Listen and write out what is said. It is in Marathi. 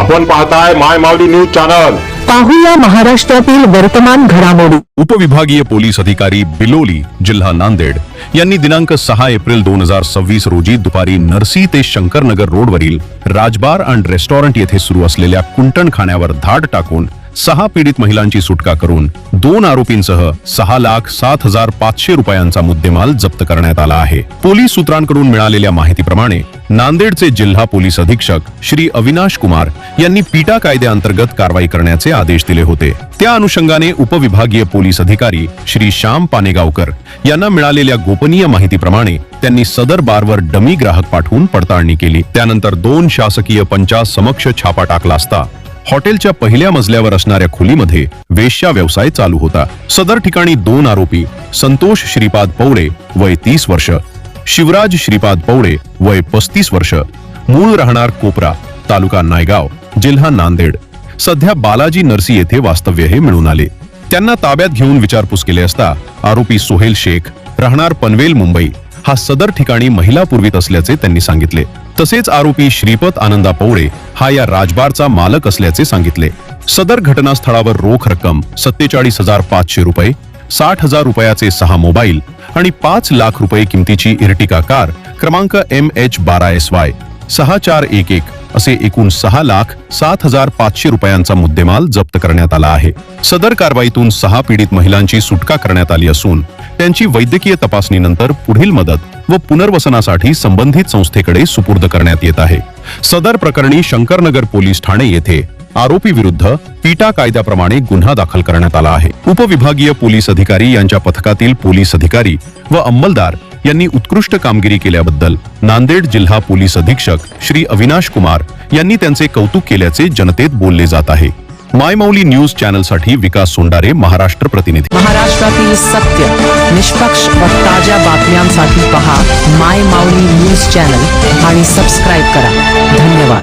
आपण पाहताय माय माऊली न्यूज चॅनल। पाहूया महाराष्ट्रातील वर्तमान घडामोडी। उपविभागीय पोलीस अधिकारी बिलोली जिल्हा नांदेड यांनी दिनांक 6 एप्रिल 2026 रोजी दुपारी नरसी ते शंकरनगर रोडवरील राजबार अँड रेस्टॉरंट येथे सुरू असलेल्या कुंटण खाण्यावर धाड टाकून 6 पीडित महिलांची सुटका करून 2 आरोपींसह 6,07,500 रुपयांचा मुद्देमाल जप्त करण्यात आला आहे। पोलीस सूत्रांकडून मिळालेल्या माहितीप्रमाणे नांदेडचे जिल्हा पोलीस अधीक्षक श्री अविनाश कुमार यांनी पीटा कायद्याअंतर्गत कारवाई करण्याचे आदेश दिले होते। त्या अनुषंगाने उपविभागीय पोलीस अधिकारी श्री श्याम पानेगावकर यांना मिळालेल्या गोपनीय माहितीप्रमाणे त्यांनी सदर बारवर डमी ग्राहक पाठवून पडताळणी केली। त्यानंतर 2 शासकीय पंचासमक्ष छापा टाकला असता हॉटेलच्या पहिल्या मजल्यावर असणाऱ्या खोलीमध्ये वेश्या व्यवसाय चालू होता। सदर ठिकाणी 2 आरोपी संतोष श्रीपाद पवळे वय 30 वर्ष, शिवराज श्रीपाद पवळे वय 35 वर्ष, मूळ राहणार कोपरा तालुका नायगाव जिल्हा नांदेड, सध्या बालाजी नरसी येथे वास्तव्य हे मिळून आले। त्यांना ताब्यात घेऊन विचारपूस केले असता आरोपी सोहेल शेख राहणार पनवेल मुंबई हा सदर ठिकाणी महिला पुरवीत असल्याचे त्यांनी सांगितले। तसेच आरोपी श्रीपत आनंदा पवळे हा या राजबारचा मालक असल्याचे सांगितले। सदर घटनास्थळावर रोख रक्कम 47,500 रुपये, 60,000 रुपयाचे 6 मोबाईल आणि 5 लाख रुपये किमतीची इर्टिका कार क्रमांक MH12SY 6411 असे एकूण 6,07,500 रुपयांचा मुद्देमाल जप्त करण्यात आला आहे। सदर कारवाईतून 6 पीडित महिलांची सुटका करण्यात आली असून त्यांची वैद्यकीय तपासणीनंतर पुढील मदत व पुनर्वसनासाठी संबंधित संस्थेकडे सुपूर्द करण्यात येत आहे। सदर प्रकरणी शंकरनगर पोलीस ठाणे येथे आरोपी विरुद्ध पीटा कायद्याप्रमाणे गुन्हा दाखल करण्यात आला आहे। उपविभागीय पोलीस अधिकारी यांच्या पथकातील पोलीस अधिकारी व अंमलदार यांनी उत्कृष्ट कामगिरी केल्याबद्दल नांदेड जिल्हा पोलीस अधीक्षक श्री अविनाश कुमार यांनी त्यांचे कौतुक केल्याचे जनतेत बोलले जात आहे। माय माऊली न्यूज चॅनल साठी विकास सोंडारे, महाराष्ट्र प्रतिनिधी। महाराष्ट्रातील सत्य, निष्पक्ष व ताज्या बातम्यांसाठी पहा माय माऊली न्यूज चॅनल आणि सबस्क्राइब करा। धन्यवाद।